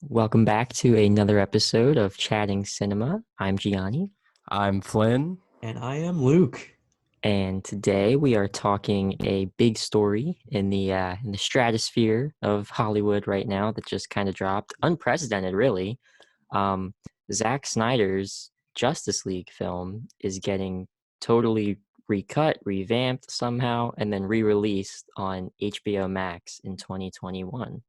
Welcome back to another episode of Chatting Cinema. I'm Gianni, I'm Flynn. And I am Luke. and today we are talking a big story in the stratosphere of Hollywood right now that just kind of dropped, unprecedented, really. Um, Zack Snyder's Justice League film is getting totally recut, revamped somehow, and then re-released on HBO Max in 2021.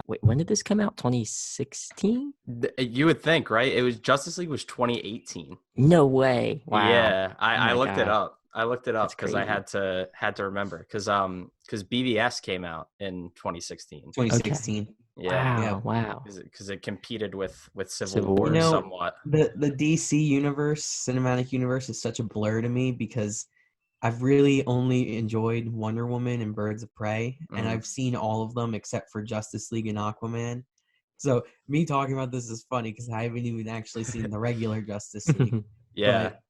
Wait, when did this come out? 2016? You would think, right? It was Justice League was 2018. No way. Wow. Yeah, Oh I my looked it God. up. I looked it up That's because I crazy. had to remember because BVS came out in 2016. Okay. 2016. Yeah, Yeah. Wow. Wow. because it competed with Civil Civil You War War. know, somewhat. the DC universe, cinematic universe is such a blur to me because I've really only enjoyed Wonder Woman and Birds of Prey, and Mhm. I've seen all of them except for Justice League and Aquaman. So me talking about this is funny because I haven't even actually seen the regular Justice League. Yeah, But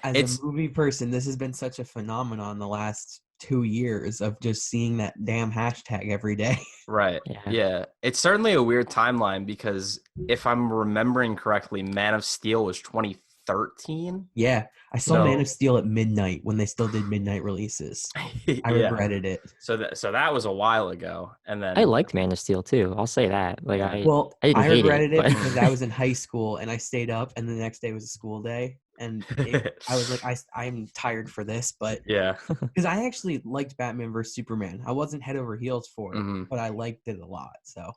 as a it's movie person, this has been such a phenomenon the last 2 years of just seeing that damn hashtag every day. right. Yeah. Yeah, it's certainly a weird timeline because if I'm remembering correctly, Man of Steel was 2013. Yeah, I saw Man of So Steel at midnight when they still did midnight releases. I yeah. regretted it. So that was a while ago, and I then liked Man of Steel too. I'll say that. Like yeah, Well, I didn't I hate it, regretted it but because mm. I was in high school and I stayed up, and the next day was a school day, and I was like, I'm tired for this, but Yeah. because I actually liked Batman vs Superman, I wasn't head over heels for it, hmm but I liked it a lot. So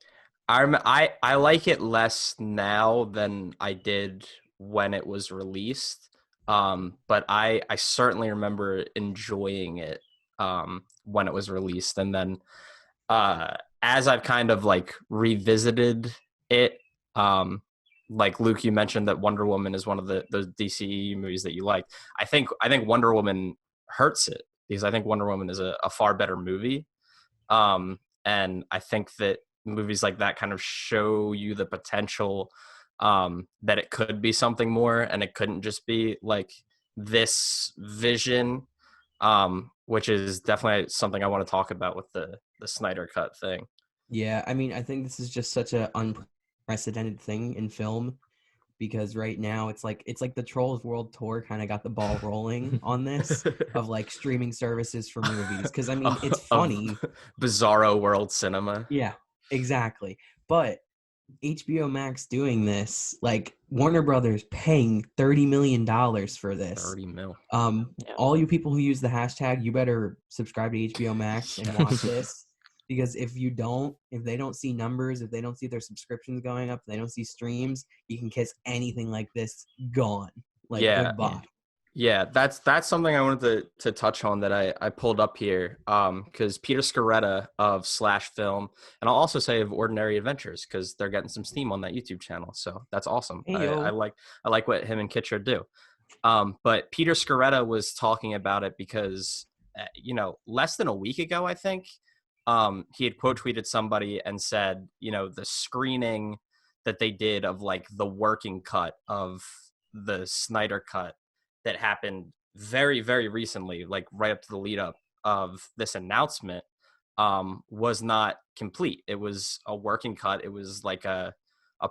I like it less now than I did when it was released. But I certainly remember enjoying it when it was released, and then uh as I've kind of like revisited it, um like Luke, you mentioned that Wonder Woman is one of the DCE movies that you like. I think Wonder Woman hurts it because I think Wonder Woman is a far better movie. And I think that movies like that kind of show you the potential, that it could be something more and it couldn't just be like this vision, which is definitely something I want to talk about with the Snyder Cut thing. yeah, I mean, I think this is just such a unprecedented thing in film because right now it's like the Trolls World Tour kind of got the ball rolling on this of like streaming services for movies. Because I mean, it's Of funny. bizarro world cinema. Yeah, exactly. But HBO Max doing this, like Warner Brothers paying $30 million for this. 30 mil. yeah. All you people who use the hashtag, you better subscribe to HBO Max and watch Yes. this. Because if you don't, if they don't see numbers, if they don't see their subscriptions going up, if they don't see streams, you can kiss anything like this gone. Like Yeah. Yeah. goodbye. Yeah, that's something I wanted to touch on that I pulled up here, because Peter Sciretta of Slash Film, and I'll also say of Ordinary Adventures, because they're getting some steam on that YouTube channel, so that's awesome. Hey I yo. like what him and Kitcher do. But Peter Sciretta was talking about it because, less than a week ago, I think, he had quote tweeted somebody and said, the screening that they did of like the working cut of the Snyder Cut that happened very, very recently, like right up to the lead up of this announcement, was not complete. It was a working cut. It was like a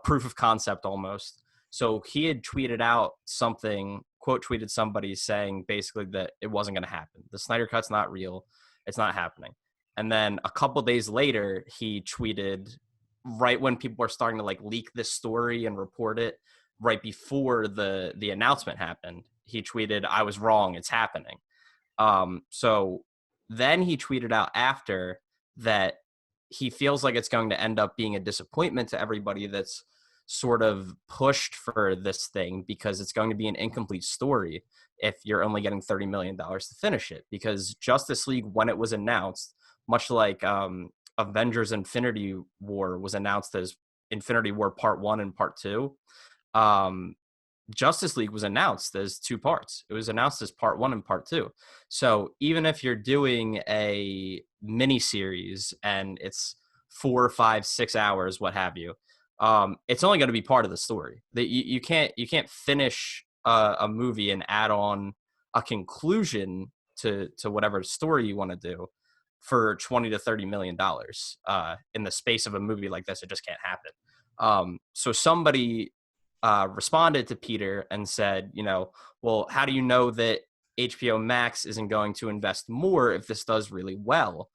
proof of concept almost. So he had tweeted out something, quote tweeted somebody saying basically that it wasn't going to happen. The Snyder Cut's not real. It's not happening. And then a couple days later, he tweeted right when people were starting to like leak this story and report it, right before the announcement happened. He tweeted, "I was wrong. It's happening." So then he tweeted out after that he feels like it's going to end up being a disappointment to everybody that's sort of pushed for this thing because it's going to be an incomplete story if you're only getting $30 million to finish it. Because Justice League, when it was announced, much like Avengers Infinity War was announced as Infinity War Part 1 and Part 2, um, Justice League was announced as two parts. It was announced as part 1 and part 2. So even if you're doing a mini series and it's 4, 5, 6 hours, what have you, it's only going to be part of the story. That you can't finish a movie and add on a conclusion to whatever story you want to do, for $20 to $30 million in the space of a movie like this. It just can't happen. So somebody responded to Peter and said, well, how do you know that HBO Max isn't going to invest more if this does really well?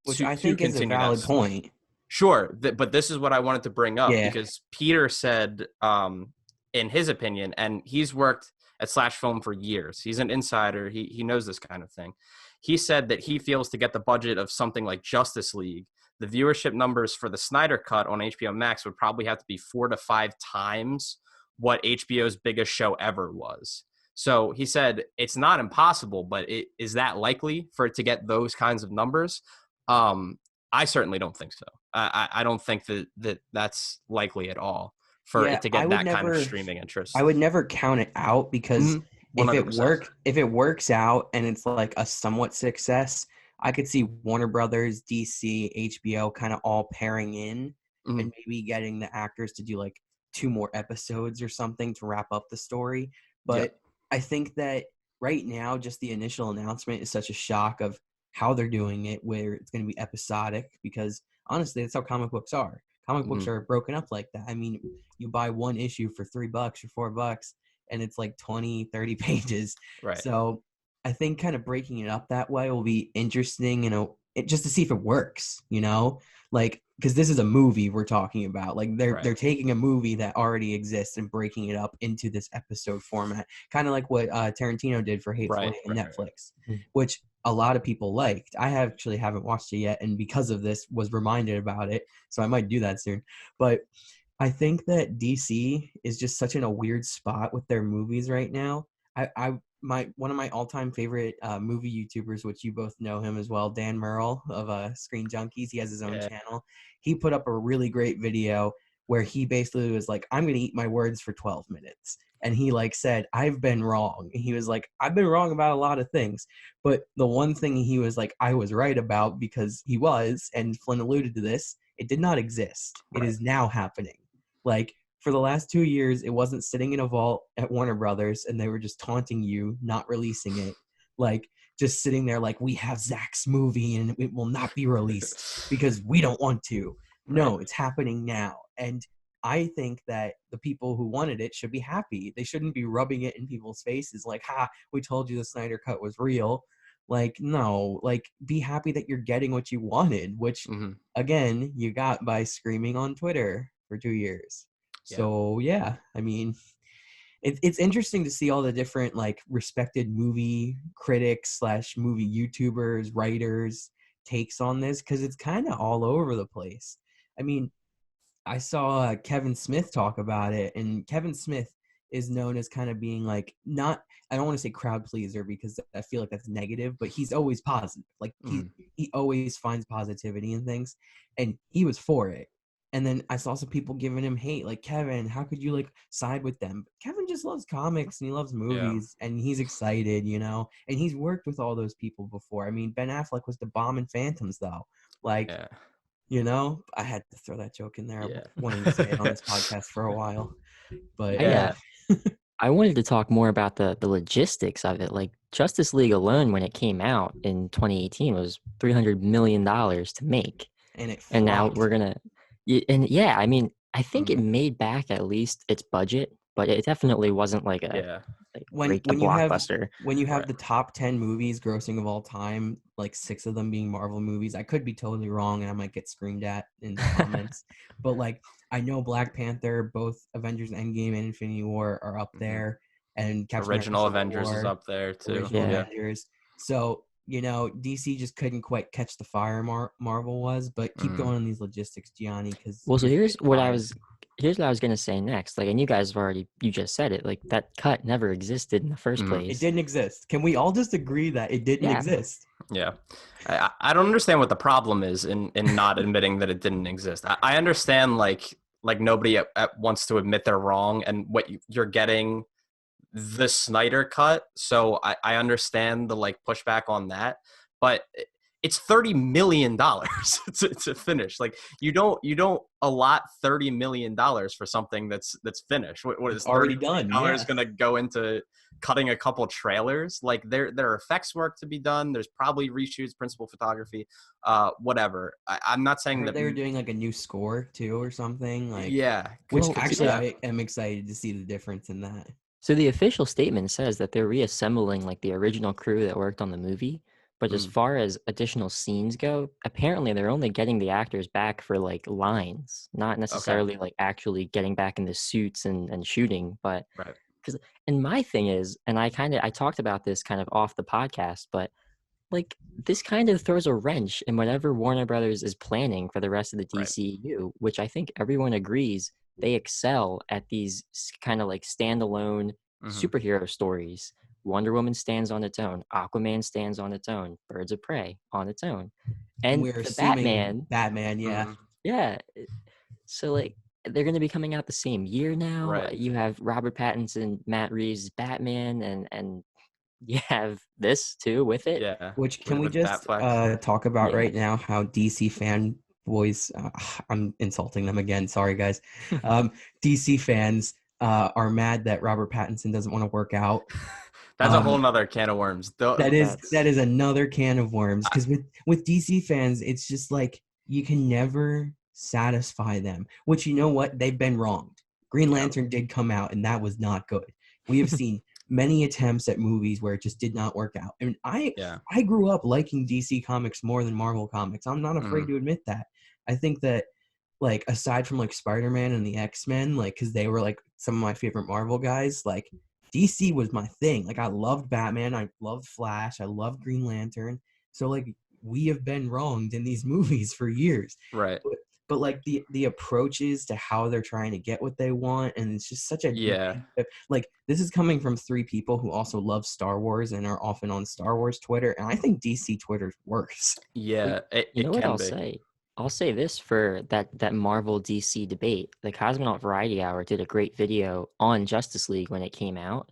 Which to I think is a continue valid that story. point. Sure, but this is what I wanted to bring up, Yeah. because Peter said, in his opinion, and he's worked at Slash Film for years. He's an insider. He knows this kind of thing. He said that he feels to get the budget of something like Justice League, the viewership numbers for the Snyder Cut on HBO Max would probably have to be 4 to 5 times what HBO's biggest show ever was. So he said it's not impossible, but is that likely for it to get those kinds of numbers? I certainly don't think so. I don't think that's likely at all for it to get that kind of streaming interest. I would never count it out, because if 100%. it works out and it's like a somewhat success, I could see Warner Brothers, DC, HBO kind of all pairing in and maybe getting the actors to do like 2 more episodes or something to wrap up the story. But I think that right now, just the initial announcement is such a shock of how they're doing it, where it's going to be episodic, because honestly, that's how comic books are. Comic books are broken up like that. I mean, you buy one issue for $3 or $4 and it's like 20, 30 pages. Right. So I think kind of breaking it up that way will be interesting, just to see if it works, like, because this is a movie we're talking about. Like they're taking a movie that already exists and breaking it up into this episode format, kind of like what Tarantino did for Hateful Eight on Netflix, which a lot of people liked. I actually haven't watched it yet, and because of this was reminded about it, so I might do that soon. But I think that DC is just such in a weird spot with their movies right now. One of my all-time favorite movie YouTubers, which you both know him as well, Dan Merle of Screen Junkies. He has his own channel. He put up a really great video where he basically was like, I'm going to eat my words for 12 minutes. And he said, I've been wrong. And he was like, I've been wrong about a lot of things. But the one thing he was like, I was right about, because he was, and Flynn alluded to this, it did not exist. It is now happening. For the last 2 years, it wasn't sitting in a vault at Warner Brothers and they were just taunting you, not releasing it. Just sitting there we have Zack's movie and it will not be released because we don't want to. No, it's happening now. And I think that the people who wanted it should be happy. They shouldn't be rubbing it in people's faces we told you the Snyder Cut was real. No, be happy that you're getting what you wanted, which, again, you got by screaming on Twitter for 2 years. So, I mean, it's interesting to see all the different, respected movie critics / movie YouTubers, writers, takes on this, because it's kind of all over the place. I mean, I saw Kevin Smith talk about it, and Kevin Smith is known as kind of being not, I don't want to say crowd pleaser because I feel like that's negative, but he's always positive. He always finds positivity in things, and he was for it. And then I saw some people giving him hate, Kevin, how could you side with them? Kevin just loves comics and he loves movies and he's excited, and he's worked with all those people before. I mean, Ben Affleck was the bomb in Phantoms though. I had to throw that joke in there. I've wanting to say it on this podcast for a while. But I wanted to talk more about the logistics of it. Justice League alone, when it came out in 2018, was $300 million to make. And now we're going to... I mean, I think it made back at least its budget, but it definitely wasn't a blockbuster. When you have the top 10 movies grossing of all time, 6 of them being Marvel movies, I could be totally wrong and I might get screamed at in the comments. But I know Black Panther, both Avengers Endgame and Infinity War are up there, and Captain Original America Avengers War, is up there too. Original Avengers. So DC just couldn't quite catch the fire Marvel was, but keep going on these logistics, Gianni. So here's what I was going to say next. And you guys have you just said it. That cut never existed in the first place. It didn't exist. Can we all just agree that it didn't exist? Yeah. I don't understand what the problem is in not admitting that it didn't exist. I understand nobody wants to admit they're wrong, and what you're getting the Snyder Cut, so I understand the pushback on that, but it's $30 million to finish. Like you don't allot $30 million for something that's finished. What is already $30 done? million Yeah. going to go into cutting a couple trailers? Like there are effects work to be done. There's probably reshoots, principal photography, whatever. I'm not saying that they were doing like a new score too or something. Like, yeah. which Well, actually yeah. I am excited to see the difference in that. So the official statement says that they're reassembling like the original crew that worked on the movie. But as far as additional scenes go, apparently they're only getting the actors back for like lines, not necessarily like actually getting back in the suits and shooting. But Right. because, and my thing is, and I talked about this kind of off the podcast, but like this kind of throws a wrench in whatever Warner Brothers is planning for the rest of the Right. DCU, which I think everyone agrees they excel at these kind of like standalone superhero stories. Wonder Woman stands on its own, Aquaman stands on its own, Birds of Prey on its own, and we're the assuming Batman, yeah. yeah. So like they're going to be coming out the same year now. Right. You have Robert Pattinson, Matt Reeves' Batman, and you have this too with it. Yeah. Which can we with just Batfleck. talk about Yeah. right now how DC fanboys, I'm insulting them again, sorry guys. DC fans are mad that Robert Pattinson doesn't want to work out. That's a whole nother can of worms. That is another can of worms, because with DC fans, it's just like you can never satisfy them. Which, you know what, they've been wronged. Green Lantern did come out, and that was not good. We have seen many attempts at movies where it just did not work out. And I grew up liking DC Comics more than Marvel Comics. I'm not afraid to admit that. I think that, like, aside from like Spider-Man and the X-Men, like, because they were like some of my favorite Marvel guys, like DC was my thing. Like, I loved Batman, I loved Flash, I loved Green Lantern. So like we have been wronged in these movies for years. Right. But like the approaches to how they're trying to get what they want, and it's just such a like, this is coming from three people who also love Star Wars and are often on Star Wars Twitter, and I think DC Twitter's worse. Yeah, You know it what can I'll be. say? I'll say this for that Marvel DC debate. The Cosmonaut Variety Hour did a great video on Justice League when it came out,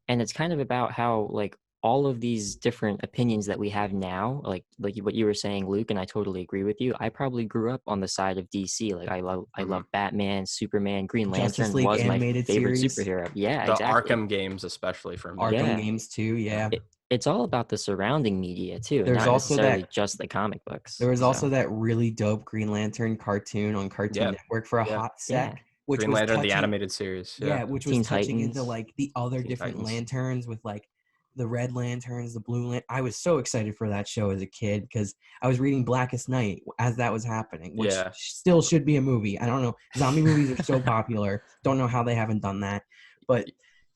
and it's kind of about how like all of these different opinions that we have now, like what you were saying, Luke, and I totally agree with you. I probably grew up on the side of DC. Like I love Batman, Superman, Green Justice Lantern League was my animated favorite series, superhero. Yeah, The exactly. Arkham games, especially for me. Arkham games too. Yeah. It's all about the surrounding media too, There's not also necessarily just the comic books. There was So also that really dope Green Lantern cartoon on Cartoon Network for a hot sec, which Green was Lantern, the touching, animated series. which was Teen touching into Titans. like the other Teen different Titans. lanterns with like the red lanterns, the blue lantern. I was so excited for that show as a kid because I was reading Blackest Night as that was happening, which still should be a movie. I don't know. Zombie movies are so popular. Don't know how they haven't done that. But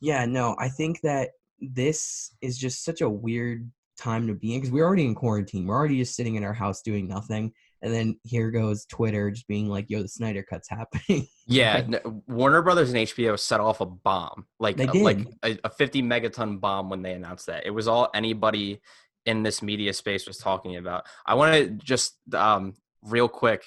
yeah, no, I think that this is just such a weird time to be in, because we're already in quarantine. We're already just sitting in our house doing nothing. And then here goes Twitter just being like, yo, the Snyder Cut's happening. Yeah, Warner Brothers and HBO set off a bomb, like They did. like a 50 megaton bomb when they announced that. It was all anybody in this media space was talking about. I want to just real quick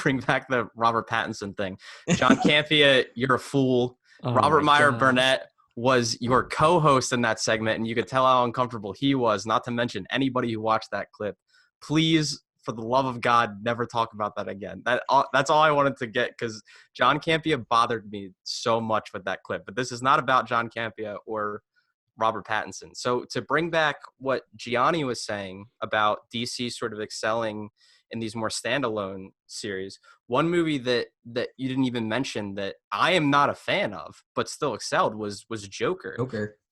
bring back the Robert Pattinson thing. John Campea, you're a fool. Robert Meyer Burnett was your co-host in that segment, and you could tell how uncomfortable he was, not to mention anybody who watched that clip. Please, for the love of God, never talk about that again. That's all I wanted to get, because John Campea bothered me so much with that clip. But this is not about John Campea or Robert Pattinson. So to bring back what Gianni was saying about DC sort of excelling in these more standalone series, one movie that you didn't even mention that I am not a fan of but still excelled was Joker.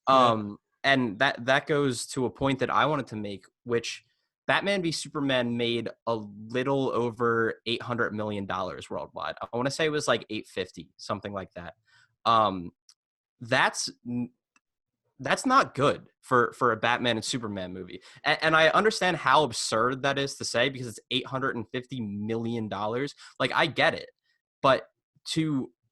And that goes to a point that I wanted to make, which Batman v Superman made a little over $800 million worldwide. I want to say it was like 850, something like that. That's not good for a Batman and Superman movie. And I understand how absurd that is to say, because it's $850 million. Like, I get it. But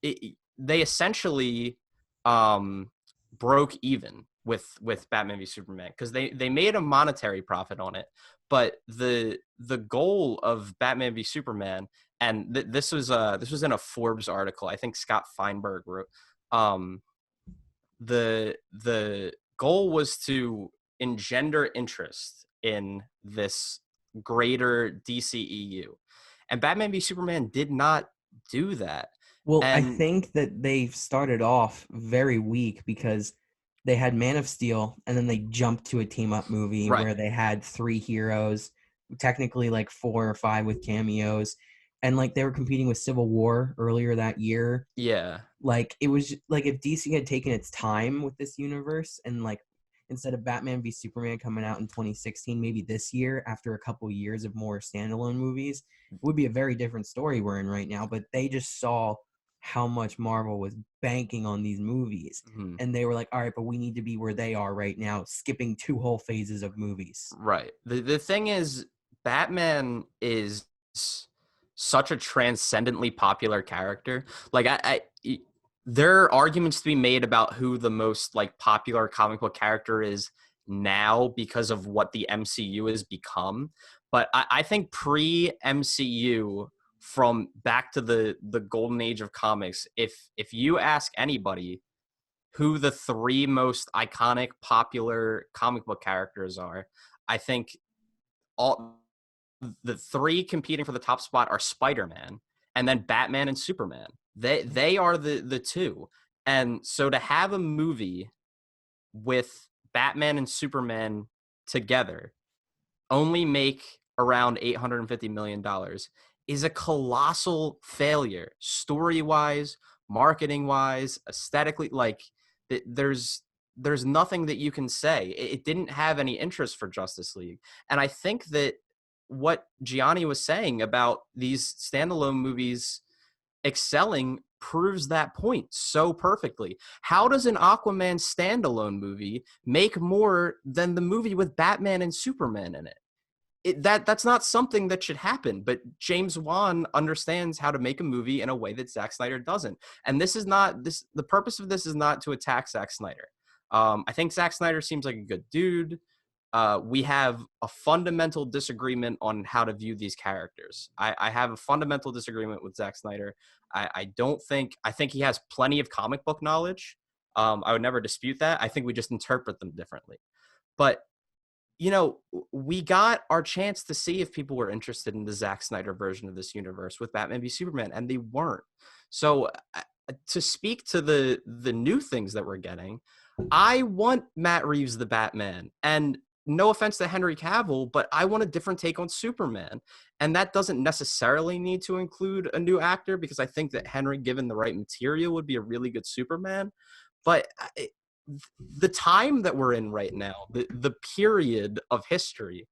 they essentially broke even with Batman v Superman, because they made a monetary profit on it. But the goal of Batman v Superman, and this was in a Forbes article, I think Scott Feinberg wrote, the goal was to engender interest in this greater DCEU. And Batman v Superman did not do that. Well, I And think that they started off very weak because they had Man of Steel, and then they jumped to a team-up movie Right. where they had 3 heroes, technically like 4 or 5 with cameos, and like they were competing with Civil War earlier that year. yeah, Like it was like if DC had taken its time with this universe, and like instead of Batman v Superman coming out in 2016, maybe this year after a couple years of more standalone movies, it would be a very different story we're in right now. But they just saw how much Marvel was banking on these movies, mhm, and they were like, all right, but we need to be where they are right now, skipping 2 whole phases of movies. right. The thing is, Batman is such a transcendently popular character. Like there are arguments to be made about who the most like popular comic book character is now because of what the MCU has become. But I think pre MCU, from back to the golden age of comics, if you ask anybody who the 3 most iconic popular comic book characters are, I think all the 3 competing for the top spot are Spider-Man and then Batman and Superman. They are the 2. And so to have a movie with Batman and Superman together only make around $850 million is a colossal failure, story-wise, marketing-wise, aesthetically. Like there's nothing that you can say. It didn't have any interest for Justice League. And I think that what Gianni was saying about these standalone movies excelling proves that point so perfectly. How does an Aquaman standalone movie make more than the movie with Batman and Superman in it? That's not something that should happen, but James Wan understands how to make a movie in a way that Zack Snyder doesn't. And this is not this. The purpose of this is not to attack Zack Snyder. I think Zack Snyder seems like a good dude. We have a fundamental disagreement on how to view these characters. I have a fundamental disagreement with Zack Snyder. I think he has plenty of comic book knowledge. I would never dispute that. I think we just interpret them differently. But we got our chance to see if people were interested in the Zack Snyder version of this universe with Batman v Superman, and they weren't. So to speak to the new things that we're getting, I want Matt Reeves the Batman, and no offense to Henry Cavill, but I want a different take on Superman. And that doesn't necessarily need to include a new actor, because I think that Henry, given the right material, would be a really good Superman. But the time that we're in right now, the period of history,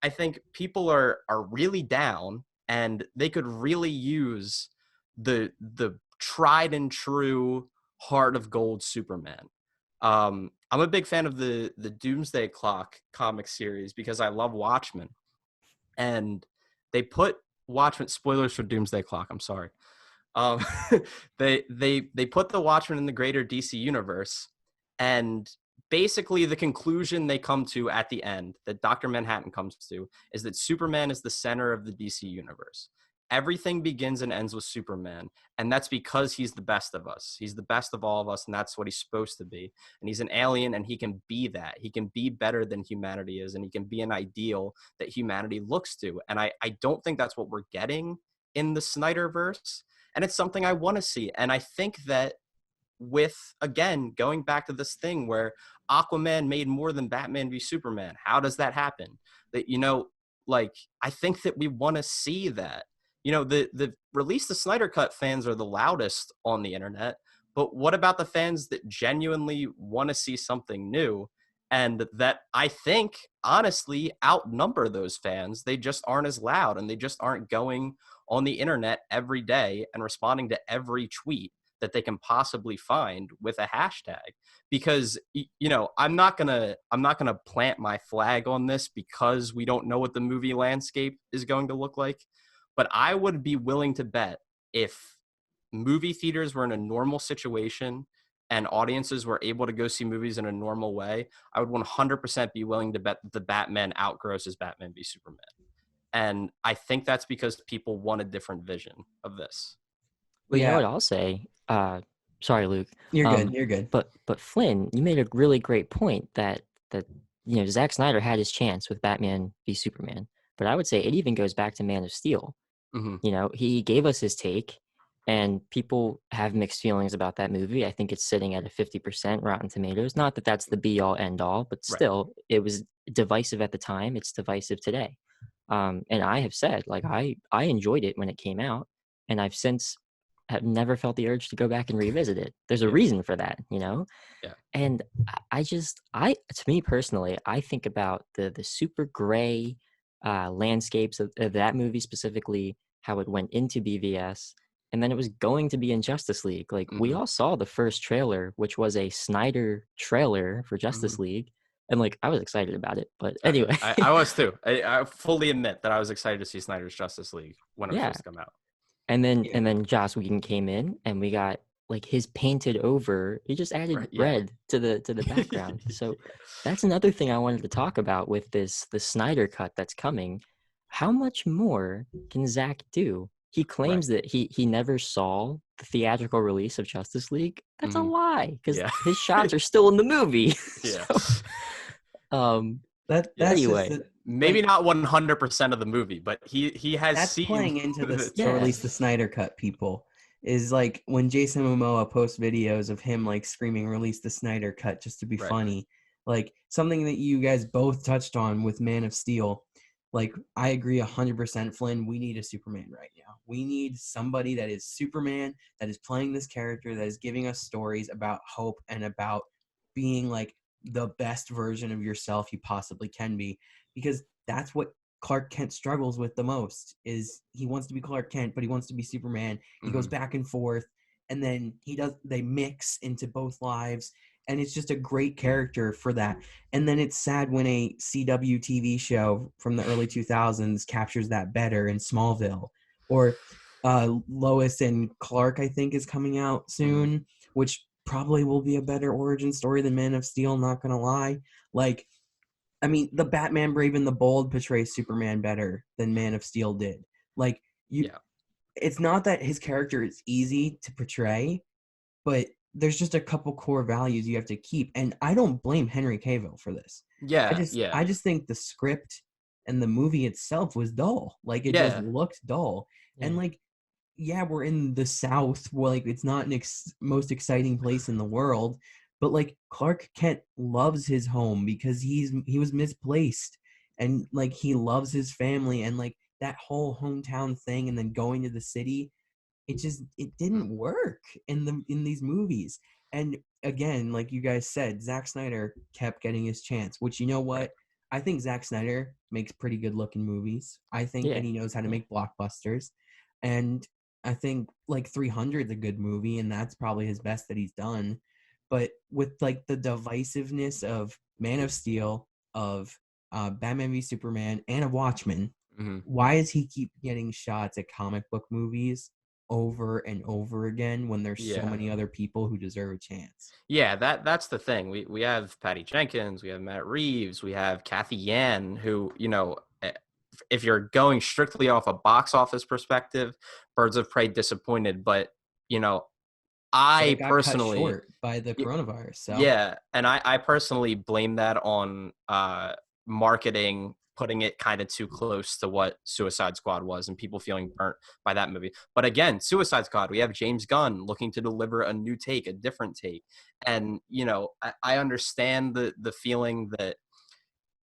I think people are really down, and they could really use the tried and true heart of gold Superman. I'm a big fan of the Doomsday Clock comic series because I love Watchmen, and they put Watchmen, spoilers for Doomsday Clock, I'm sorry. Um, they put the Watchmen in the greater DC universe, and basically the conclusion they come to at the end, that Dr. Manhattan comes to, is that Superman is the center of the DC universe. Everything begins and ends with Superman, and that's because he's the best of us. He's the best of all of us, and that's what he's supposed to be. And he's an alien, and he can be that. He can be better than humanity is, and he can be an ideal that humanity looks to. And I don't think that's what we're getting in the Snyderverse, and it's something I want to see. And I think that with, again, going back to this thing where Aquaman made more than Batman v Superman, how does that happen? That, I think that we want to see that. The release the Snyder Cut fans are the loudest on the internet, but what about the fans that genuinely want to see something new, and that I think honestly outnumber those fans? They just aren't as loud, and they just aren't going on the internet every day and responding to every tweet that they can possibly find with a hashtag. Because I'm not gonna plant my flag on this because we don't know what the movie landscape is going to look like. But I would be willing to bet, if movie theaters were in a normal situation and audiences were able to go see movies in a normal way, I would 100% be willing to bet the Batman outgrosses Batman v Superman. And I think that's because people want a different vision of this. Well, you know Yeah, what I'll say? Sorry, Luke. you're good. You're good. But Flynn, you made a really great point that Zack Snyder had his chance with Batman v Superman. but I would say it even goes back to Man of Steel. Hmm. You know, he gave us his take, and people have mixed feelings about that movie. I think it's sitting at a 50% Rotten Tomatoes. Not that that's the be all end all, but Right. still, it was divisive at the time. It's divisive today. And I have said, like, I enjoyed it when it came out, and I've since have never felt the urge to go back and revisit it. There's a Yeah. reason for that, you know? Yeah. And to me personally, I think about the super gray landscapes of that movie specifically, how it went into BVS, and then it was going to be in Justice League. Like we Hmm. all saw the first trailer, which was a Snyder trailer for Hmm. Justice League, and like I was excited about it. But anyway, I was too. I fully admit that I was excited to see Snyder's Justice League when it was yeah. supposed to come out. Yeah. And then Joss Whedon came in, and we got like his painted over. He just added Right. Yeah. red to the background. So that's another thing I wanted to talk about with the Snyder cut that's coming. How much more can Zack do? He Right. claims that he never saw the theatrical release of Justice League. That's a Hmm. lie because Yeah. his shots are still in the movie. Yeah. So, um, Yeah. That's just anyway, the, Maybe like not 100% of the movie, but he has that's seen playing into the to yeah, release the Snyder Cut. People is like when Jason Momoa posts videos of him like screaming "Release the Snyder Cut" just to be right. funny. Like something that you guys both touched on with Man of Steel. Like I agree 100%, Flynn. We need a Superman right now. We need somebody that is Superman, that is playing this character, that is giving us stories about hope and about being like the best version of yourself you possibly can be, because that's what Clark Kent struggles with the most. Is he wants to be Clark Kent, but he wants to be Superman. He goes Hmm. back and forth, and then they mix into both lives, and it's just a great character for that. And then it's sad when a CW TV show from the early 2000s captures that better in Smallville, or Lois and Clark, I think, is coming out Hmm. soon, which probably will be a better origin story than Man of Steel, not gonna lie. Like, I mean, the Batman Brave and the Bold portrays Superman better than Man of Steel did. Like, Yeah. it's not that his character is easy to portray, but there's just a couple core values you have to keep. And I don't blame Henry Cavill for this. Yeah. Yeah. I just think the script and the movie itself was dull. Like, it just Yeah. looked dull. And yeah, like, yeah, we're in the South. Well, like it's not an most exciting place in the world, but like Clark Kent loves his home because he was misplaced, and like he loves his family, and like that whole hometown thing, and then going to the city, it didn't work in these movies. And again, like you guys said, Zack Snyder kept getting his chance, which, you know Right. what? I think Zack Snyder makes pretty good looking movies. I think yeah, that he knows how to yeah. make blockbusters. And I think like 300 is a good movie, and that's probably his best that he's done. But with like the divisiveness of Man of Steel, of Batman v Superman, and of Watchmen, Hmm. why does he keep getting shots at comic book movies over and over again when there's so Yeah. many other people who deserve a chance? Yeah, that's the thing. We have Patty Jenkins, we have Matt Reeves, we have Kathy Yan, who, if you're going strictly off a box office perspective, Birds of Prey disappointed, but you know, But it I got cut personally, short by the y- coronavirus. So yeah, and I personally blame that on marketing, putting it kind of too close to what Suicide Squad was, and people feeling burnt by that movie. But again, Suicide Squad, we have James Gunn looking to deliver a new take, a different take, and I understand the feeling that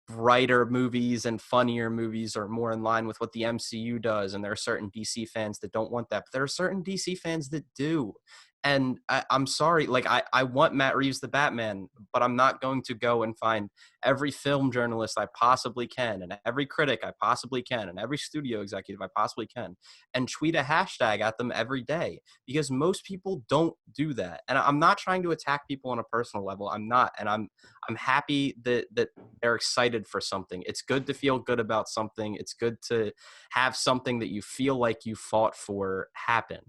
brighter movies and funnier movies are more in line with what the MCU does, and there are certain DC fans that don't want that, but there are certain DC fans that do. And I'm sorry, like I want Matt Reeves the Batman, but I'm not going to go and find every film journalist I possibly can, and every critic I possibly can, and every studio executive I possibly can, and tweet a hashtag at them every day, because most people don't do that. And I'm not trying to attack people on a personal level. I'm not, and I'm happy that they're excited for something. It's good to feel good about something. It's good to have something that you feel like you fought for happen.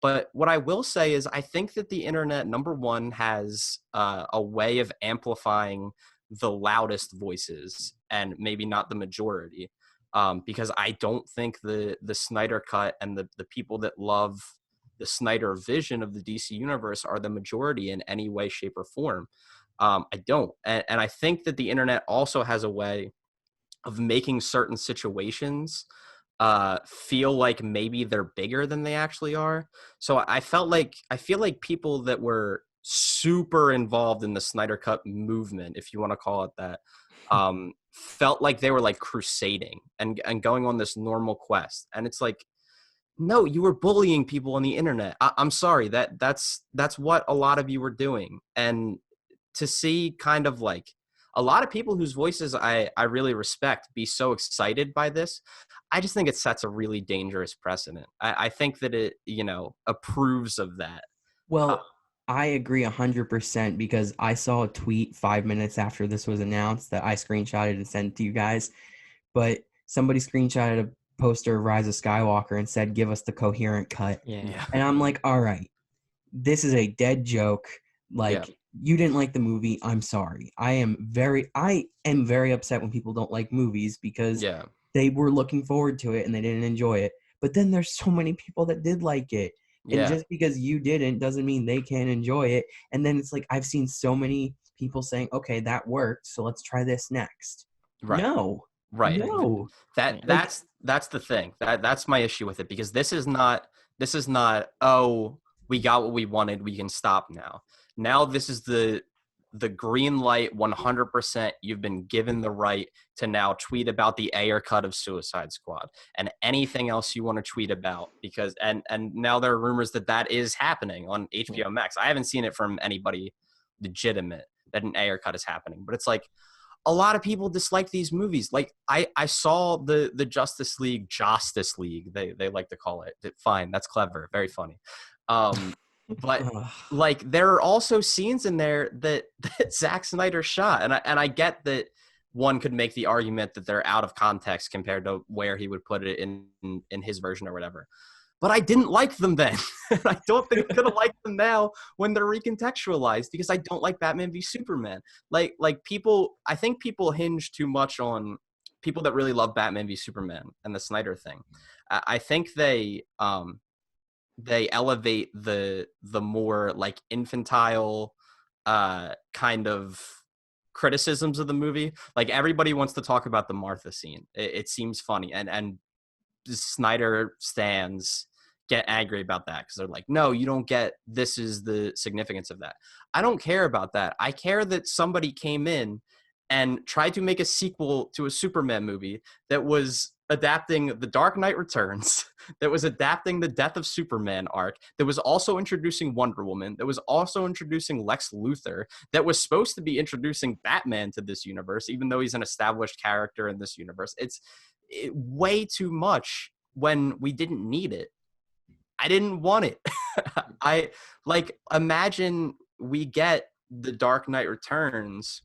But what I will say is, I think that the internet, number one, has a way of amplifying the loudest voices, and maybe not the majority, because I don't think the Snyder Cut and the people that love the Snyder vision of the DC universe are the majority in any way, shape, or form. I don't. And I think that the internet also has a way of making certain situations feel like maybe they're bigger than they actually are. So I feel like people that were super involved in the Snyder Cut movement, if you want to call it that, felt like they were like crusading and going on this normal quest. And it's like, no, you were bullying people on the internet. I'm sorry, that's what a lot of you were doing. And to see kind of like a lot of people whose voices I really respect be so excited by this, I just think it sets a really dangerous precedent. I think that it, approves of that. Well, I agree 100% because I saw a tweet 5 minutes after this was announced that I screenshotted and sent to you guys. But somebody screenshotted a poster of Rise of Skywalker and said, "Give us the coherent cut." Yeah. And I'm like, all right, this is a dead joke. Like, you didn't like the movie. I'm sorry. I am very upset when people don't like movies because they were looking forward to it and they didn't enjoy it. But then there's so many people that did like it. And just because you didn't doesn't mean they can't enjoy it. And then it's like, I've seen so many people saying, okay, that worked, so let's try this next. Right. No. Right. No. That's the thing. That's my issue with it, because this is not, oh, we got what we wanted, we can stop now. Now this is the green light, 100%. You've been given the right to now tweet about the Ayer cut of Suicide Squad and anything else you want to tweet about, because and now there are rumors that is happening on HBO Max. I haven't seen it from anybody legitimate that an Ayer cut is happening, but it's like a lot of people dislike these movies. Like I saw the Justice League, they like to call it. Fine, that's clever, very funny. But like there are also scenes in there that Zack Snyder shot, and I get that one could make the argument that they're out of context compared to where he would put it in his version or whatever. But I didn't like them then. I don't think I'm gonna like them now when they're recontextualized, because I don't like Batman v Superman. Like people, I think people hinge too much on people that really love Batman v Superman and the Snyder thing. I think they elevate the more like infantile kind of criticisms of the movie. Like everybody wants to talk about the Martha scene. It seems funny, and Snyder stans get angry about that because they're like, no, you don't get, this is the significance of that. I don't care about that. I care that somebody came in and tried to make a sequel to a Superman movie that was adapting The Dark Knight Returns, that was adapting the Death of Superman arc, that was also introducing Wonder Woman, that was also introducing Lex Luthor, that was supposed to be introducing Batman to this universe, even though he's an established character in this universe. It's way too much when we didn't need it. I didn't want it. I like, imagine we get The Dark Knight Returns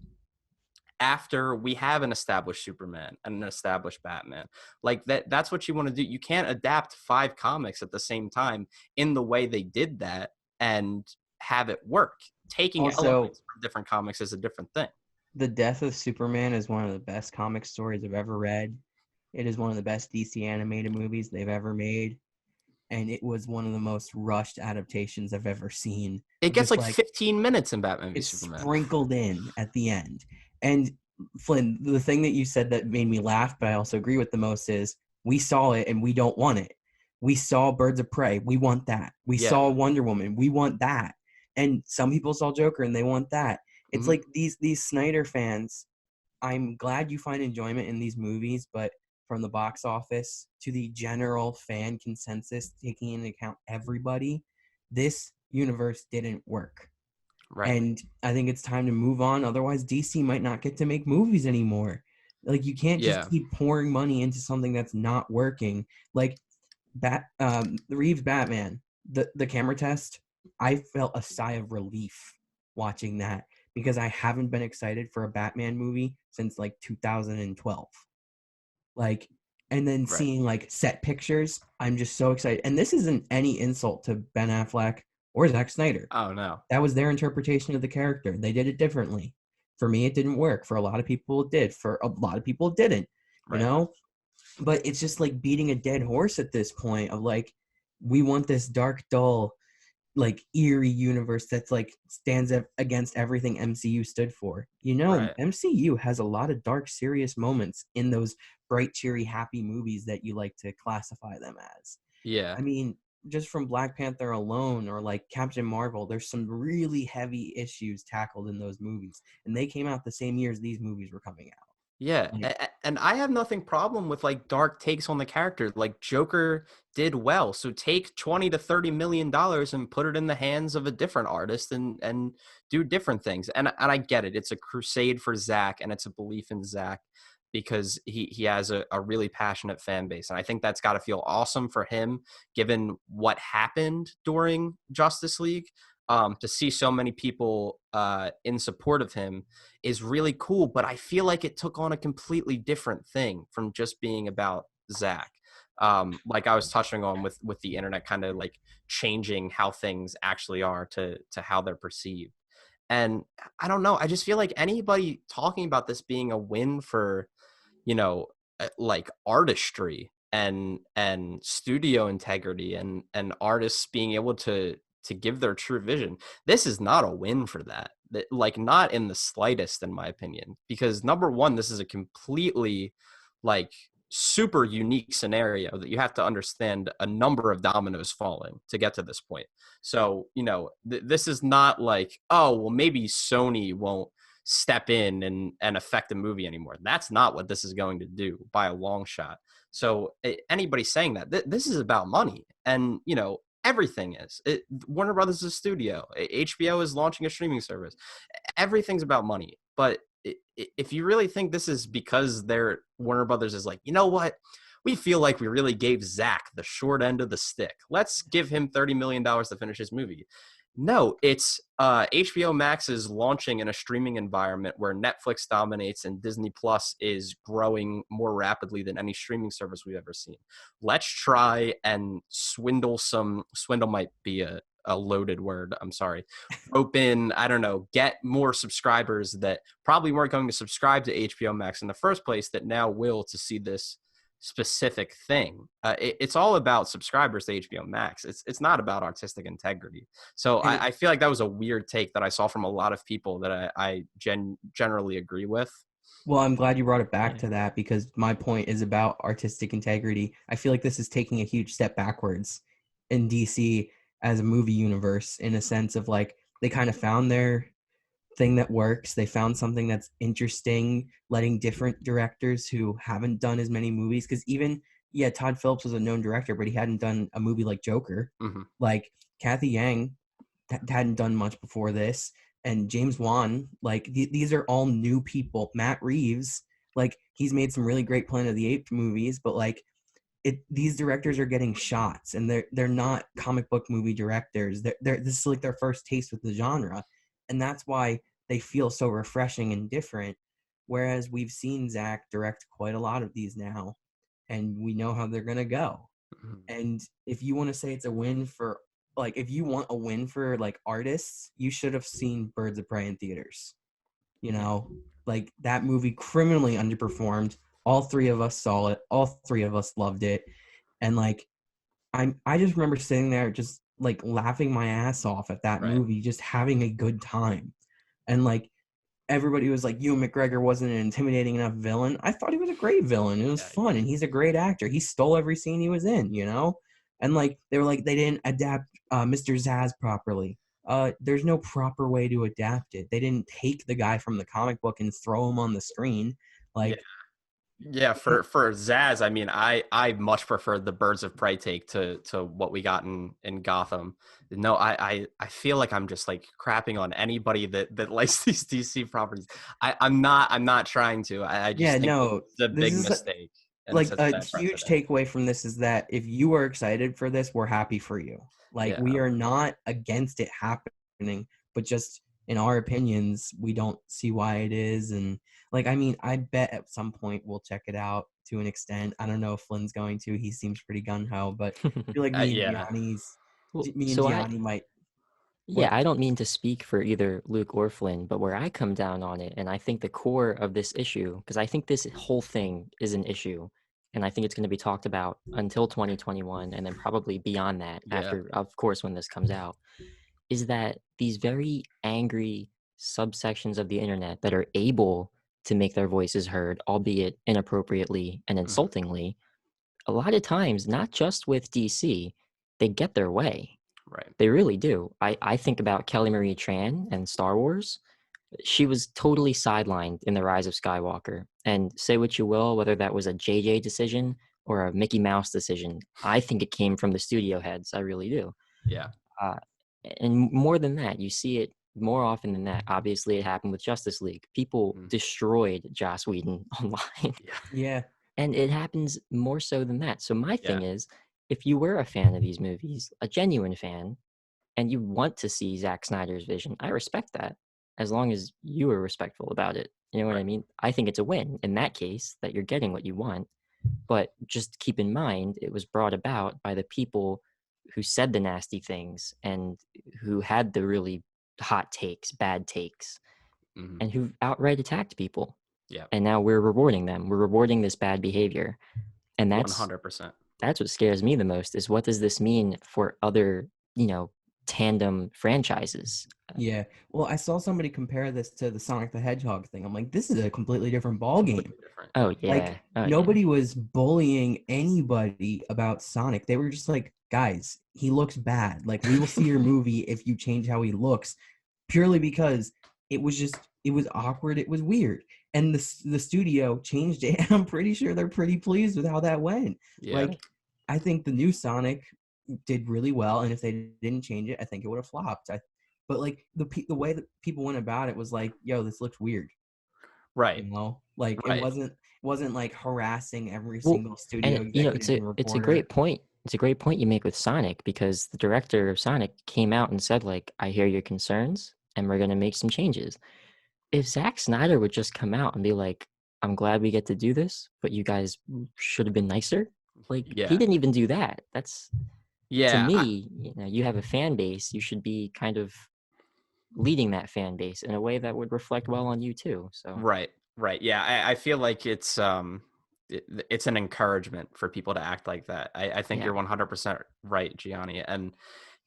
after we have an established Superman and an established Batman. Like that's what you want to do. You can't adapt 5 comics at the same time in the way they did that and have it work. Taking elements from different comics is a different thing. The Death of Superman is one of the best comic stories I've ever read. It is one of the best DC animated movies they've ever made. And it was one of the most rushed adaptations I've ever seen. It gets like 15 minutes in Batman v It's Superman. sprinkled in at the end. And Flynn, the thing that you said that made me laugh, but I also agree with the most, is we saw it and we don't want it. We saw Birds of Prey. We want that. We saw Wonder Woman. We want that. And some people saw Joker and they want that. It's like these Snyder fans, I'm glad you find enjoyment in these movies, but from the box office to the general fan consensus, taking into account everybody, this universe didn't work. Right. And I think it's time to move on. Otherwise, DC might not get to make movies anymore. Like, you can't just keep pouring money into something that's not working. Like, the Reeves Batman, the camera test, I felt a sigh of relief watching that because I haven't been excited for a Batman movie since, like, 2012. Like, and then seeing like set pictures, I'm just so excited. And this isn't any insult to Ben Affleck or Zack Snyder. Oh no, that was their interpretation of the character. They did it differently. For me, it didn't work. For a lot of people, it did. For a lot of people, it didn't. You know, but it's just like beating a dead horse at this point. Of like, we want this dark, dull, like eerie universe that's like stands up against everything MCU stood for. Right. MCU has a lot of dark, serious moments in those bright, cheery, happy movies that you like to classify them as. Yeah. I mean, just from Black Panther alone or like Captain Marvel, there's some really heavy issues tackled in those movies. And they came out the same year as these movies were coming out. Yeah, Like, and I have nothing problem with like dark takes on the character. Like Joker did well, so take 20 to 30 million dollars and put it in the hands of a different artist and do different things. And I get it. It's a crusade for Zack, and it's a belief in Zack because he has a really passionate fan base, and I think that's got to feel awesome for him, given what happened during Justice League. To see so many people in support of him is really cool, but I feel like it took on a completely different thing from just being about Zack. Like I was touching on with the internet kind of like changing how things actually are to how they're perceived. And I don't know, I just feel like anybody talking about this being a win for, like artistry and studio integrity and artists being able to give their true vision, this is not a win for that. Like not in the slightest, in my opinion, because number one, this is a completely like super unique scenario that you have to understand a number of dominoes falling to get to this point. So this is not like, oh well, maybe Sony won't step in and affect the movie anymore. That's not what this is going to do by a long shot. So anybody saying that this is about money, and everything is. Warner Brothers is a studio. HBO is launching a streaming service. Everything's about money. But if you really think this is because Warner Brothers is like, you know what? We feel like we really gave Zack the short end of the stick. Let's give him $30 million to finish his movie. No, it's HBO Max is launching in a streaming environment where Netflix dominates and Disney Plus is growing more rapidly than any streaming service we've ever seen. Let's try and swindle might be a loaded word. I'm sorry. Rope in, I don't know, get more subscribers that probably weren't going to subscribe to HBO Max in the first place that now will to see this specific thing. It's all about subscribers to HBO Max. It's not about artistic integrity. So I feel like that was a weird take that I saw from a lot of people that I generally agree with. well, I'm glad you brought it back to that because my point is about artistic integrity. I feel like this is taking a huge step backwards in DC as a movie universe in a sense of like they kind of found their thing that works. They found something that's interesting, letting different directors who haven't done as many movies. Because even, yeah, Todd Phillips was a known director, but he hadn't done a movie like Joker. Mm-hmm. Like Kathy Yang hadn't done much before this. And James Wan, like these are all new people. Matt Reeves, like he's made some really great Planet of the Apes movies, but like these directors are getting shots, and they're not comic book movie directors. This is like their first taste with the genre, and that's why they feel so refreshing and different. Whereas we've seen Zack direct quite a lot of these now, and we know how they're gonna go. Mm-hmm. And if you want to say it's a win for like, if you want a win for like artists, you should have seen Birds of Prey in theaters. Like that movie criminally underperformed. All three of us saw it. All three of us loved it. And like, I just remember sitting there just like laughing my ass off at that movie, just having a good time. And like, everybody was like, Ewan McGregor wasn't an intimidating enough villain. I thought he was a great villain. It was fun, and he's a great actor. He stole every scene he was in, And like they were like they didn't adapt Mr. Zsasz properly. There's no proper way to adapt it. They didn't take the guy from the comic book and throw him on the screen. Like, yeah, for Zsasz, I mean, I much preferred the Birds of Prey take to what we got in Gotham. No, I feel like I'm just like crapping on anybody that likes these DC properties. I'm not trying to. I just think it's a big mistake. Like a huge takeaway from this is that if you are excited for this, we're happy for you. Like we are not against it happening, but just in our opinions, we don't see why it is. And like, I mean, I bet at some point we'll check it out to an extent. I don't know if Flynn's going to. He seems pretty gung-ho, but I feel like me and Gianni might. Yeah, I don't mean to speak for either Luke or Flynn, but where I come down on it, and I think the core of this issue, because I think this whole thing is an issue, and I think it's going to be talked about until 2021, and then probably beyond that, after, of course, when this comes out, is that these very angry subsections of the internet that are able to make their voices heard, albeit inappropriately and insultingly, a lot of times, not just with DC, they get their way. Right. They really do. I think about Kelly Marie Tran and Star Wars. She was totally sidelined in The Rise of Skywalker. And say what you will, whether that was a JJ decision or a Mickey Mouse decision, I think it came from the studio heads. I really do. Yeah. Uh, and more than that, you see it more often than that. Obviously, it happened with Justice League. People destroyed Joss Whedon online. Yeah. And it happens more so than that. So my thing is, if you were a fan of these movies, a genuine fan, and you want to see Zack Snyder's vision, I respect that, as long as you are respectful about it. You know what I mean? I think it's a win in that case that you're getting what you want. But just keep in mind, it was brought about by the people who said the nasty things and who had the really hot takes, bad takes, and who outright attacked people. Yeah. And now we're rewarding them. We're rewarding this bad behavior. And that's 100%. That's what scares me the most, is what does this mean for other, tandem franchises? Yeah. Well, I saw somebody compare this to the Sonic the Hedgehog thing. I'm like, this is a completely different ballgame. Oh, yeah. Like, nobody was bullying anybody about Sonic. They were just like, guys, he looks bad. Like, we will see your movie if you change how he looks, purely because it was awkward. It was weird. And the studio changed it. And I'm pretty sure they're pretty pleased with how that went. Yeah. Like, I think the new Sonic did really well. And if they didn't change it, I think it would have flopped. But like the way that people went about it was like, yo, this looks weird. Right. Like right. it wasn't like harassing every single studio And executive. it's a great point. It's a great point you make with Sonic, because the director of Sonic came out and said, like, I hear your concerns and we're going to make some changes. If Zack Snyder would just come out and be like, I'm glad we get to do this, but you guys should have been nicer. Like, he didn't even do that. That's, to me, you have a fan base. You should be kind of leading that fan base in a way that would reflect well on you too. So Right. Yeah, I feel like it's an encouragement for people to act like that. I think you're 100% right, Gianni. And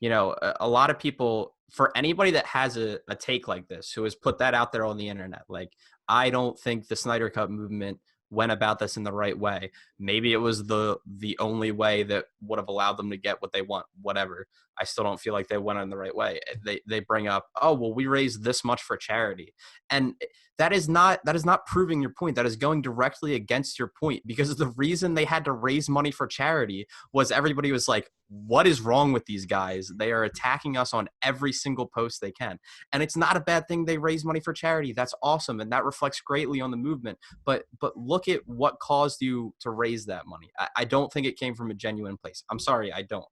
a lot of people, for anybody that has a take like this, who has put that out there on the internet, like, I don't think the Snyder Cut movement went about this in the right way. Maybe it was the only way that would have allowed them to get what they want, whatever. I still don't feel like they went in the right way. They bring up, oh, well, we raised this much for charity. And that is not proving your point. That is going directly against your point, because the reason they had to raise money for charity was everybody was like, what is wrong with these guys? They are attacking us on every single post they can. And it's not a bad thing they raise money for charity. That's awesome. And that reflects greatly on the movement. But look at what caused you to raise that money. I don't think it came from a genuine place. I'm sorry, I don't.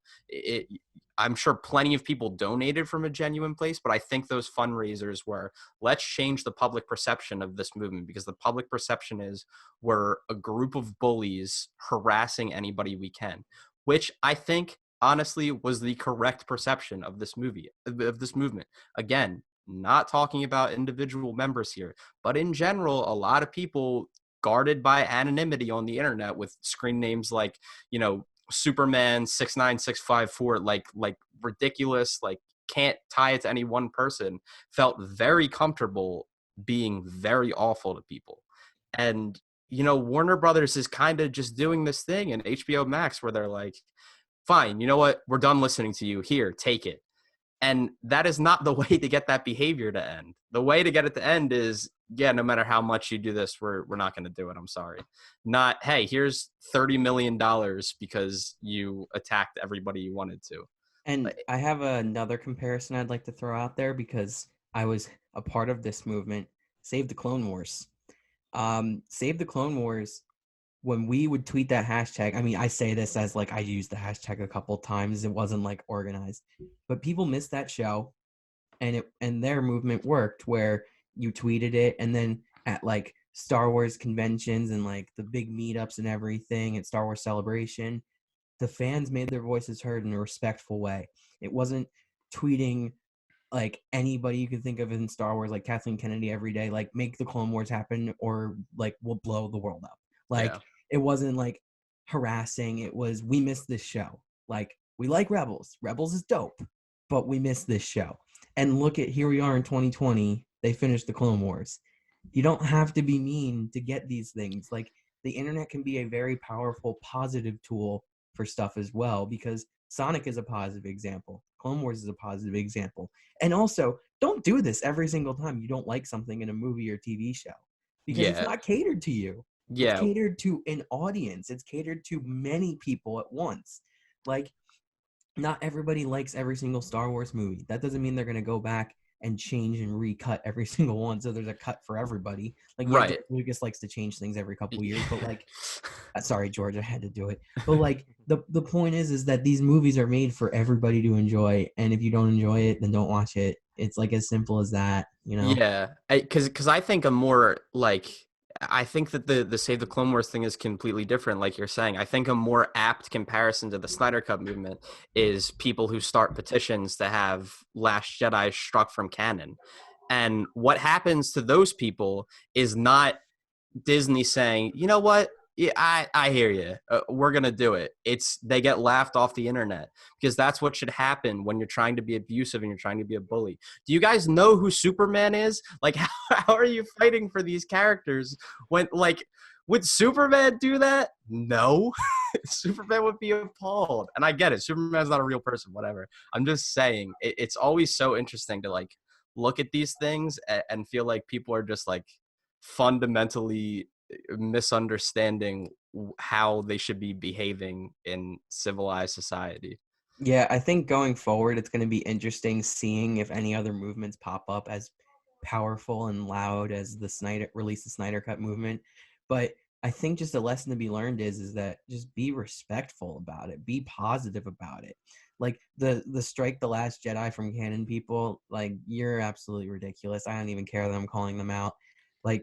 I'm sure plenty of people donated from a genuine place, but I think those fundraisers were, let's change the public perception of this movement, because the public perception is we're a group of bullies harassing anybody we can, which I think honestly was the correct perception of this movement. Again, not talking about individual members here, but in general, a lot of people guarded by anonymity on the internet with screen names like, Superman 69654, like ridiculous, like can't tie it to any one person, felt very comfortable being very awful to people. And Warner Brothers is kind of just doing this thing in HBO Max where they're like, fine, you know what, we're done listening to you, here, take it. And that is not the way to get that behavior to end. The way to get it to end is, no matter how much you do this, we're not going to do it. I'm sorry. Not, hey, here's $30 million because you attacked everybody you wanted to. And I have another comparison I'd like to throw out there, because I was a part of this movement, Save the Clone Wars. Save the Clone Wars, when we would tweet that hashtag, I mean, I say this as like I used the hashtag a couple of times. It wasn't like organized, but people missed that show, and their movement worked where you tweeted it, and then at like Star Wars conventions and like the big meetups and everything at Star Wars Celebration, the fans made their voices heard in a respectful way. It wasn't tweeting like anybody you could think of in Star Wars, like Kathleen Kennedy every day, like make the Clone Wars happen, or like we'll blow the world up. Like, it wasn't like harassing. It was, we miss this show. Like, we like Rebels. Rebels is dope, but we miss this show. And look at, here we are in 2020. They finished the Clone Wars. You don't have to be mean to get these things. Like, the internet can be a very powerful, positive tool for stuff as well, because Sonic is a positive example. Clone Wars is a positive example. And also, don't do this every single time you don't like something in a movie or TV show, because it's Yeah. not catered to you. It's Yeah. catered to an audience. It's catered to many people at once. Like, not everybody likes every single Star Wars movie. That doesn't mean they're going to go back and change and recut every single one so there's a cut for everybody. Like, yeah, Right. George Lucas likes to change things every couple years, but like, sorry, George, I had to do it. But like, the point is that these movies are made for everybody to enjoy, and if you don't enjoy it, then don't watch it. It's like as simple as that, you know? Yeah, because I think a more like I think that the Save the Clone Wars thing is completely different. Like you're saying, I think a more apt comparison to the Snyder Cut movement is people who start petitions to have Last Jedi struck from canon, and what happens to those people is not Disney saying, you know what? Yeah, I hear you. We're going to do it. They get laughed off the internet, because that's what should happen when you're trying to be abusive and you're trying to be a bully. Do you guys know who Superman is? Like, how are you fighting for these characters when, like, would Superman do that? No. Superman would be appalled. And I get it. Superman's not a real person, whatever. I'm just saying it's always so interesting to, like, look at these things and feel like people are just, like, fundamentally misunderstanding how they should be behaving in civilized society. Yeah, I think going forward, it's going to be interesting seeing if any other movements pop up as powerful and loud as the Snyder Cut movement. But I think just a lesson to be learned is that just be respectful about it, be positive about it. Like the strike the Last Jedi from canon people, like, you're absolutely ridiculous. I don't even care that I'm calling them out. Like,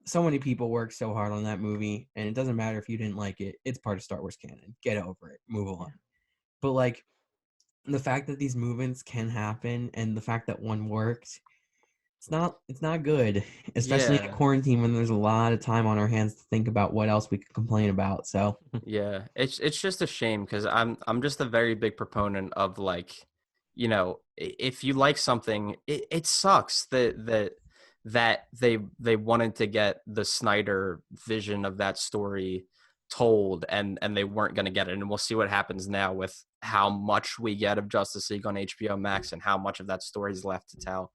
so many people worked so hard on that movie, and it doesn't matter if you didn't like it. It's part of Star Wars canon. Get over it. Move on. But like, the fact that these movements can happen and the fact that one worked, it's not good, especially in a Yeah. quarantine when there's a lot of time on our hands to think about what else we could complain about. So Yeah, it's just a shame, because I'm just a very big proponent of, like, you know, if you like something, it sucks that they wanted to get the Snyder vision of that story told, and they weren't going to get it. And we'll see what happens now with how much we get of Justice League on HBO Max and how much of that story is left to tell.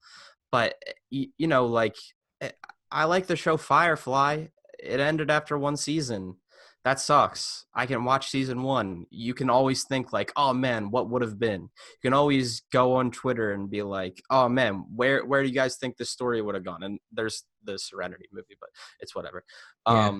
But you know, like, I like the show Firefly. It ended after one season. That sucks. I can watch season one. You can always think, like, oh man, what would have been? You can always go on Twitter and be like, oh man, where do you guys think this story would have gone? And there's the Serenity movie, but it's whatever. yeah,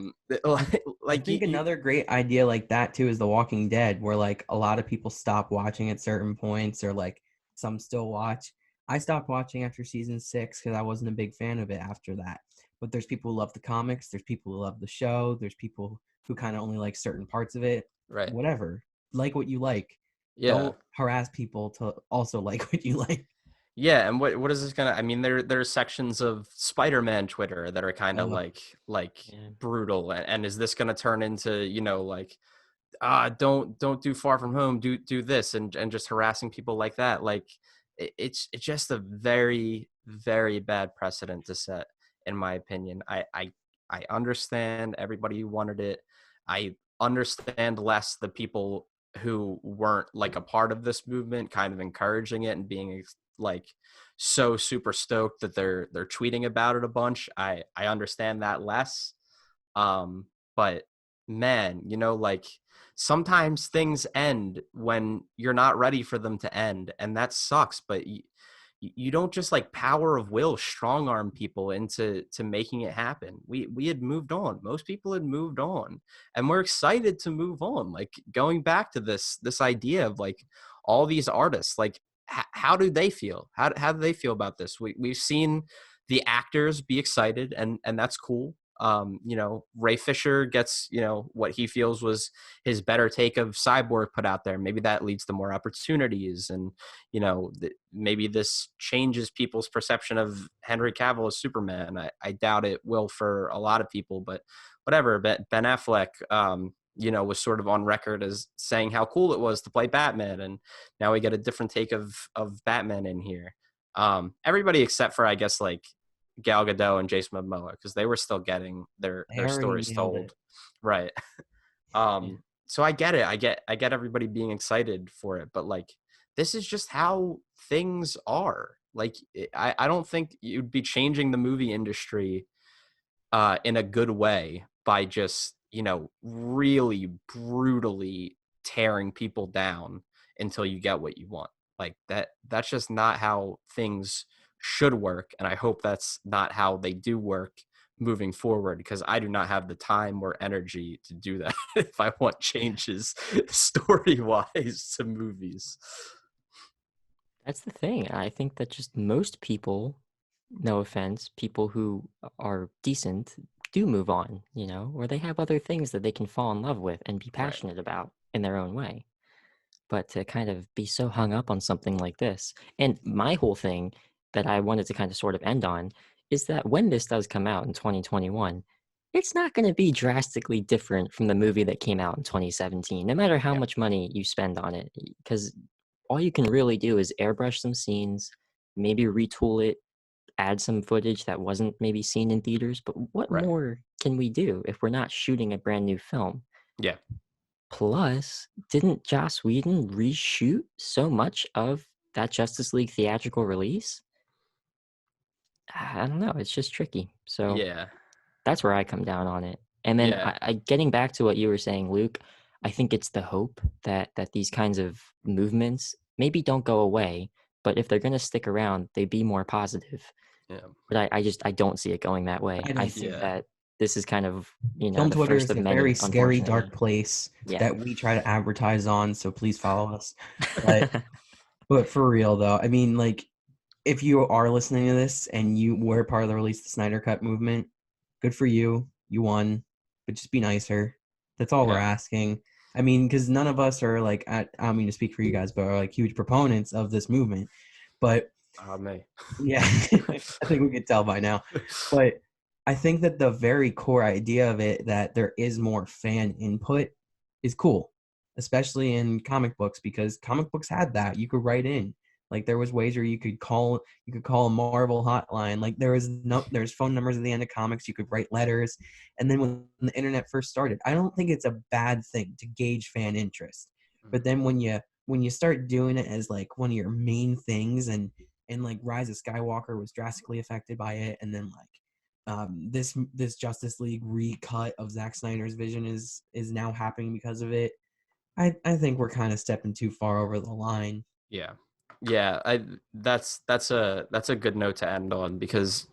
Like, I think another great idea like that too is The Walking Dead, where like a lot of people stop watching at certain points, or like some still watch. I stopped watching after season 6 because I wasn't a big fan of it after that. But there's people who love the comics, there's people who love the show, there's people who kind of only like certain parts of it. right. Whatever. Like what you like. Yeah. Don't harass people to also like what you like. Yeah, and what is this gonna? I mean, there's sections of Spider-Man Twitter that are kind of Oh, like Yeah. brutal, and is this gonna turn into, you know, like, don't do Far From Home, do this, and just harassing people like that? Like, it's just a very, very bad precedent to set, in my opinion. I understand everybody who wanted it. I understand less the people who weren't, like, a part of this movement kind of encouraging it and being like so super stoked that they're tweeting about it a bunch. I understand that less. But man, you know, like, sometimes things end when you're not ready for them to end, and that sucks. But you don't just, like, power of will strong arm people into making it happen. We had moved on. Most people had moved on, and we're excited to move on. Like, going back to this idea of, like, all these artists, like, how do they feel? How do they feel about this? We've seen the actors be excited, and that's cool. You know, Ray Fisher gets, you know, what he feels was his better take of Cyborg put out there. Maybe that leads to more opportunities, and, you know, maybe this changes people's perception of Henry Cavill as Superman. I doubt it will for a lot of people, but whatever. Ben Affleck, was sort of on record as saying how cool it was to play Batman, and now we get a different take of Batman in here. Everybody except for, I guess, like Gal Gadot and Jason Momoa, because they were still getting their stories told, right? So I get it. I get everybody being excited for it, but like, this is just how things are. Like, I don't think you'd be changing the movie industry in a good way by just, really brutally tearing people down until you get what you want. Like, that's just not how things should work. And I hope that's not how they do work moving forward, because I do not have the time or energy to do that if I want changes story-wise to movies. That's the thing. I think that just most people, no offense, people who are decent do move on, or they have other things that they can fall in love with and be passionate about in their own way. But to kind of be so hung up on something like this, and my whole thing that I wanted to kind of sort of end on is that when this does come out in 2021, it's not going to be drastically different from the movie that came out in 2017, no matter how much money you spend on it, because all you can really do is airbrush some scenes, maybe retool it, add some footage that wasn't maybe seen in theaters. But what more can we do if we're not shooting a brand new film? Yeah. Plus, didn't Joss Whedon reshoot so much of that Justice League theatrical release? I don't know. It's just tricky. So that's where I come down on it. And then I getting back to what you were saying, Luke, I think it's the hope that these kinds of movements maybe don't go away, but if they're going to stick around, they be more positive. Yeah. But I don't see it going that way. I think that this is kind of, Film the Twitter first is of a many, very scary, dark unfortunately. place that we try to advertise on, so please follow us. But for real, though, I mean, like, if you are listening to this and you were part of the Release the Snyder Cut movement, good for you. You won. But just be nicer. That's all we're asking. I mean, because none of us are, like, I don't mean to speak for you guys, but are, like, huge proponents of this movement. But me. Yeah, I think we could tell by now. But I think that the very core idea of it, that there is more fan input, is cool, especially in comic books, because comic books had that. You could write in. Like, there was ways where you could call a Marvel hotline. Like, there's phone numbers at the end of comics. You could write letters. And then when the internet first started, I don't think it's a bad thing to gauge fan interest. But then when you start doing it as like one of your main things, and like Rise of Skywalker was drastically affected by it, and then like this Justice League recut of Zack Snyder's vision is now happening because of it. I think we're kind of stepping too far over the line. That's a good note to end on, because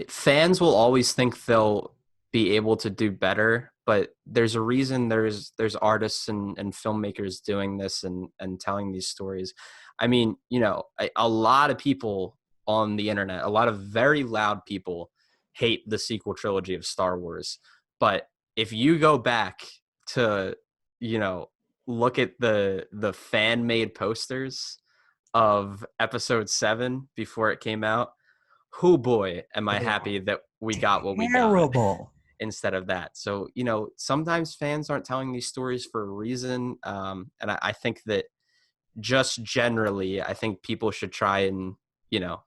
fans will always think they'll be able to do better, but there's a reason there's artists and filmmakers doing this and telling these stories. I mean, a lot of people on the internet, a lot of very loud people, hate the sequel trilogy of Star Wars. But if you go back to look at the fan made posters of episode 7 before it came out, oh boy, am I happy that we got what we got instead of that. So, sometimes fans aren't telling these stories for a reason. And I think that just generally, I think people should try and,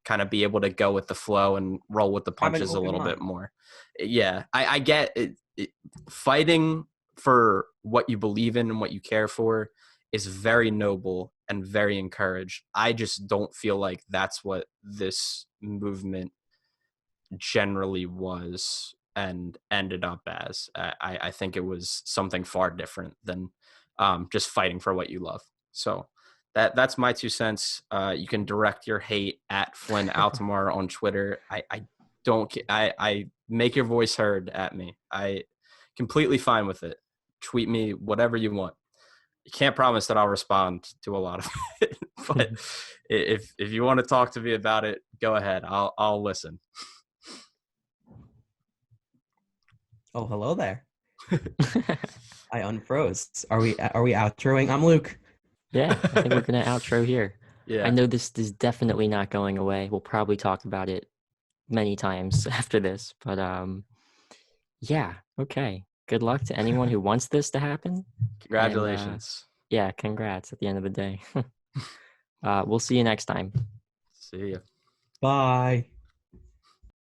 kind of be able to go with the flow and roll with the punches a little bit more. Yeah, I get it. Fighting for what you believe in and what you care for is very noble and very encouraged. I just don't feel like that's what this movement generally was and ended up as. I think it was something far different than just fighting for what you love. So that's my 2 cents. You can direct your hate at Flynn Altamar on Twitter. I make your voice heard at me. I completely fine with it. Tweet me whatever you want. You can't promise that I'll respond to a lot of it, but if you want to talk to me about it, go ahead. I'll listen. Oh, hello there. I unfroze. Are we outroing? I'm Luke. Yeah, I think we're gonna outro here. Yeah. I know this is definitely not going away. We'll probably talk about it many times after this, but yeah, okay. good luck to anyone who wants this to happen. Congratulations. Yeah, congrats at the end of the day. We'll see you next time. See ya. Bye.